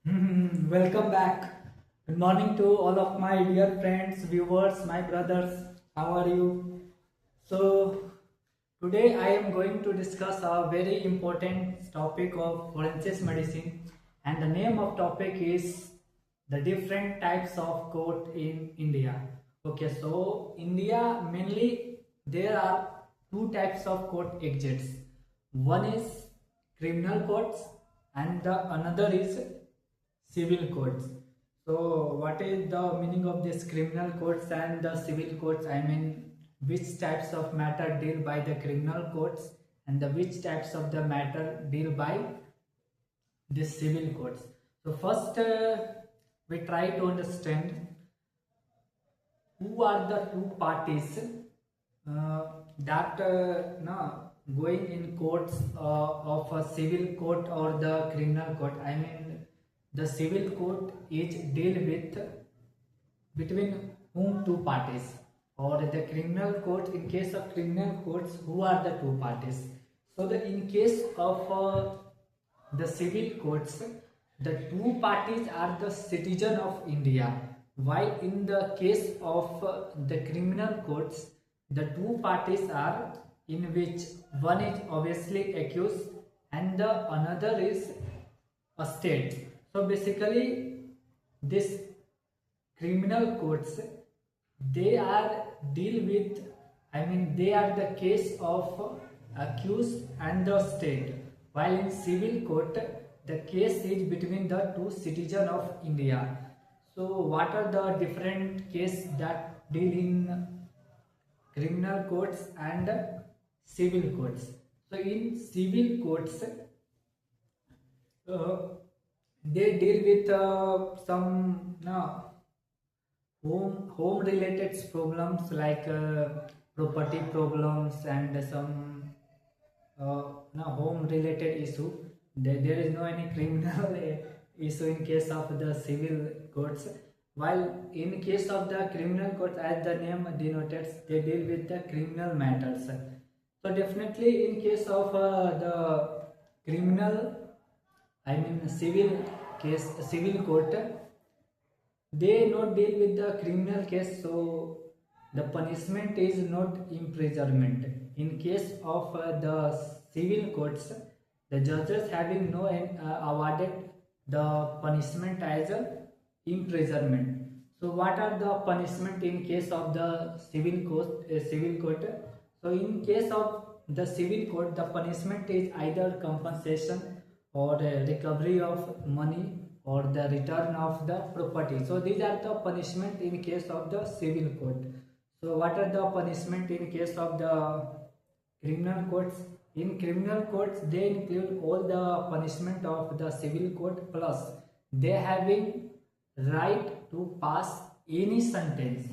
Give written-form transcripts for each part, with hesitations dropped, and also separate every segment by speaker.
Speaker 1: Welcome back. Good morning to all of my dear friends, viewers, my brothers. How are you? So, today I am going to discuss a very important topic of forensic medicine, and the name of topic is the different types of court in India. Okay, so India mainly there are two types of court exists. One is criminal courts and the another is civil courts. So what is the meaning of this criminal courts and the civil courts? I mean, which types of matter deal by the criminal courts and the which types of the matter deal by the civil courts. So first we try to understand who are the two parties that no, going in courts of a civil court or the criminal court. I mean, the civil court is deal with between whom two parties, or the criminal court, in case of criminal courts, who are the two parties. So the in case of the civil courts, the two parties are the citizen of India, while in the case of the criminal courts, the two parties are in which one is obviously accused and the another is a state. So basically this criminal courts, they are deal with, I mean they are the case of accused and the state, while in civil court the case is between the two citizen of India. So what are the different case that deal in criminal courts and civil courts? So in civil courts, uh, they deal with some home related problems like property problems and some home related issue. There is no any criminal issue in case of the civil courts, while in case of the criminal courts, as the name denotes, they deal with the criminal matters. So definitely in case of the criminal, I mean civil case, civil court, they not deal with the criminal case, so the punishment is not imprisonment. In case of the civil courts, the judges having no awarded the punishment as imprisonment. So what are the punishment in case of the civil court? Civil court. So in case of the civil court, the punishment is either compensation or recovery of money or the return of the property. So these are the punishment in case of the civil court. So what are the punishment in case of the criminal courts? In criminal courts, they include all the punishment of the civil court, plus they having right to pass any sentence,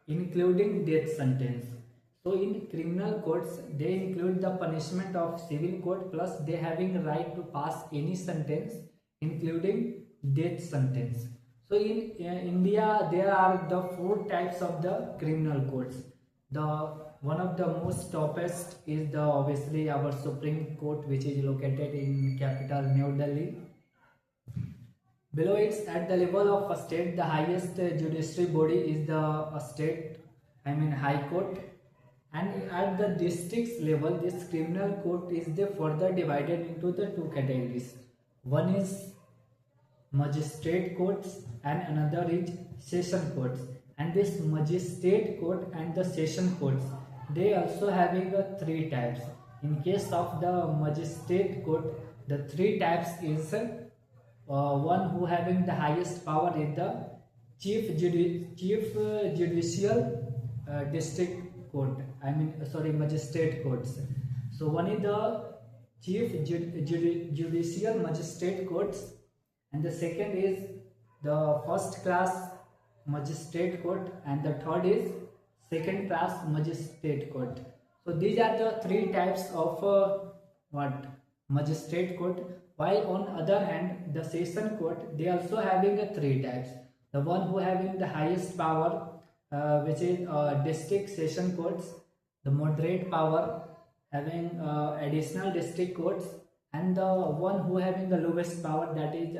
Speaker 1: including death sentence. So in criminal courts, they include the punishment of civil court, plus they having right to pass any sentence, including death sentence. So in India, there are the four types of the criminal courts. The one of the most toughest is the obviously our Supreme Court, which is located in capital New Delhi. Below it, at the level of a state, the highest judiciary body is the state, I mean High Court, and at the districts level, this criminal court is the further divided into the two categories. One is magistrate courts and another is session courts. And this magistrate court and the session courts, they also having three types. In case of the magistrate court, the three types is one who having the highest power is the chief judicial district court, I mean sorry, magistrate courts. So one is the chief judicial magistrate courts, and the second is the first class magistrate court, and the third is second class magistrate court. So these are the three types of what magistrate court. While on other hand, the session court, they also having three types. The one who having the highest power, which is district session courts, the moderate power having additional district courts, and the one who having the lowest power, that is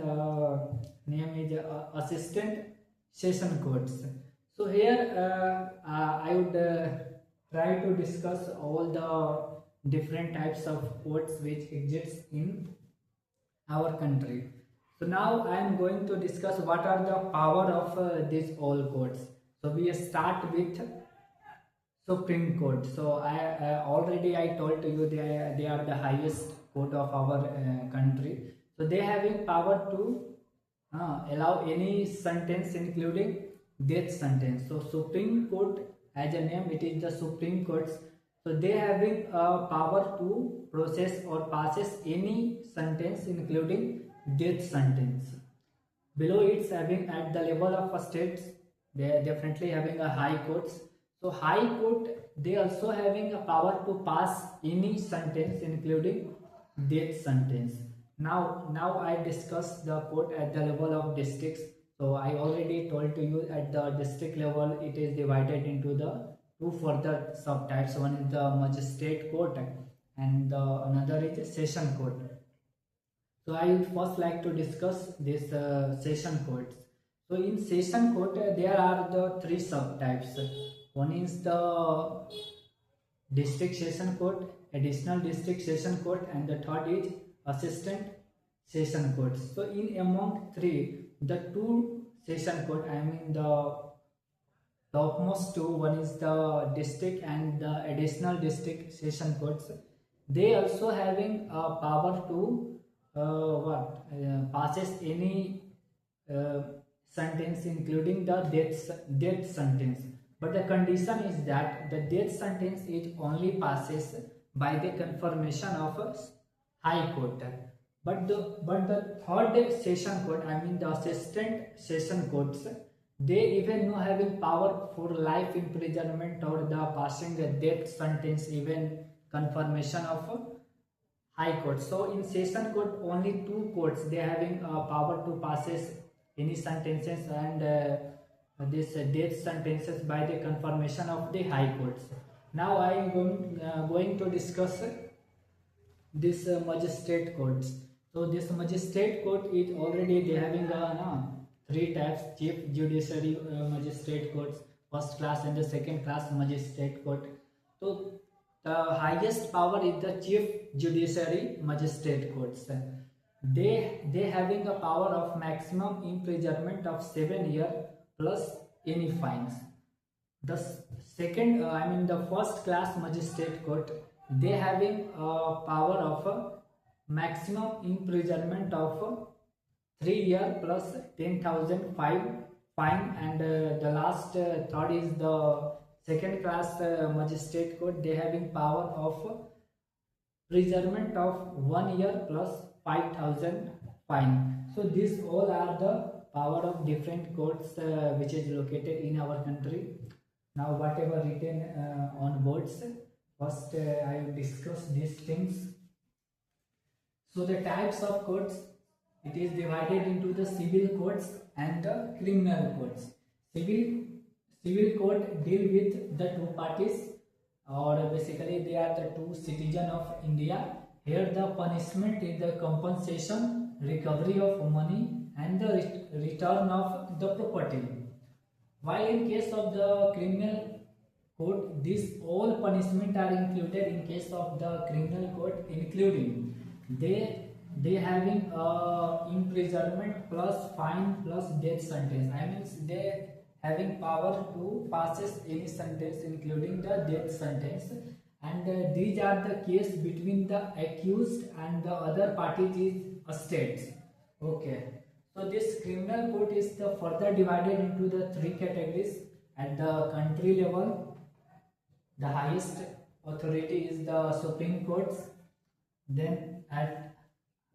Speaker 1: name is assistant session courts. So here I would try to discuss all the different types of courts which exist in our country. So now I am going to discuss what are the power of these all courts. So we start with Supreme Court. So I already I told to you they are the highest court of our country. So they having power to allow any sentence including death sentence. So Supreme Court, as a name, it is the Supreme Courts. So they having power to process or passes any sentence including death sentence. Below it's having at the level of states, they are definitely having a high courts. So high court, they also having a power to pass any sentence including death sentence. Now I discuss the court at the level of districts. So I already told to you at the district level it is divided into the two further subtypes. One is the magistrate court and another is session court. So I would first like to discuss this session courts. So in session court there are the three subtypes. One is the district session court, additional district session court, and the third is assistant session courts. So in among three, the two session court, I mean the topmost two, one is the district and the additional district session courts. They also having power to passes any sentence including the death sentence. But the condition is that the death sentence is only passes by the confirmation of a high court. But the third session court, I mean the assistant session courts, they even no having power for life imprisonment or the passing a death sentence, even confirmation of a high court. So in session court only two courts they having power to passes any sentences and this death sentences by the confirmation of the high courts. Now I am going to discuss this magistrate courts. So this magistrate court is already they having three types: chief judiciary magistrate courts, first class and the second class magistrate court. So the highest power is the chief judiciary magistrate courts. They having a power of maximum imprisonment of 7 years plus any fines. The second, I mean the first class magistrate court, they having a power of a maximum imprisonment of 3 years plus 10,000 fine, and the last third is the second class magistrate court. They having power of imprisonment of 1 year plus 5,000 fine. So these all are the power of different courts which is located in our country. Now whatever written on boards, first I will discuss these things. So the types of courts, it is divided into the civil courts and the criminal courts. Civil court deal with the two parties, or basically they are the two citizens of India. Here the punishment is the compensation, recovery of money and the return of the property. While in case of the criminal court, these all punishment are included in case of the criminal court, including they having imprisonment plus fine plus death sentence. I mean they having power to passes any sentence including the death sentence, and these are the case between the accused and the other parties is states. Okay, so this criminal court is the further divided into the three categories. At the country level, the highest authority is the Supreme Courts. Then at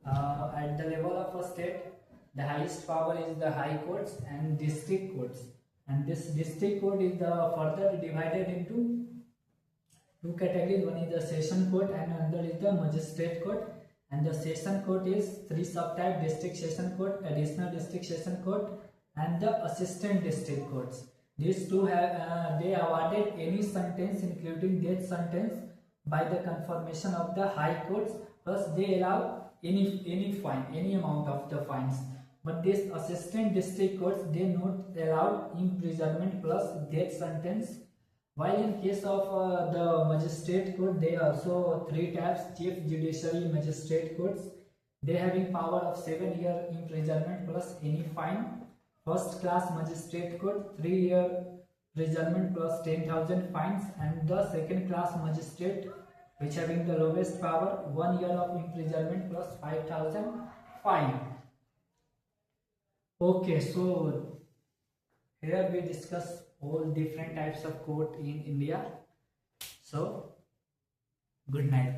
Speaker 1: the level of a state, the highest power is the high courts and district courts. And this district court is the further divided into two categories. One is the session court and another is the magistrate court. And the session court is three subtype: district session court, additional district session court, and the assistant district courts. These two have they awarded any sentence including death sentence by the confirmation of the high courts, plus they allow any fine, any amount of the fines. But this assistant district courts, they not allow imprisonment plus death sentence. While in case of the magistrate court, they also three types: chief judiciary magistrate courts, they having power of 7-year imprisonment plus any fine. First class magistrate court, 3-year imprisonment plus 10,000 fines, and the second class magistrate, which having the lowest power, 1 year of imprisonment plus 5,000 fine. Okay, so here we discuss all different types of court in India. So good night.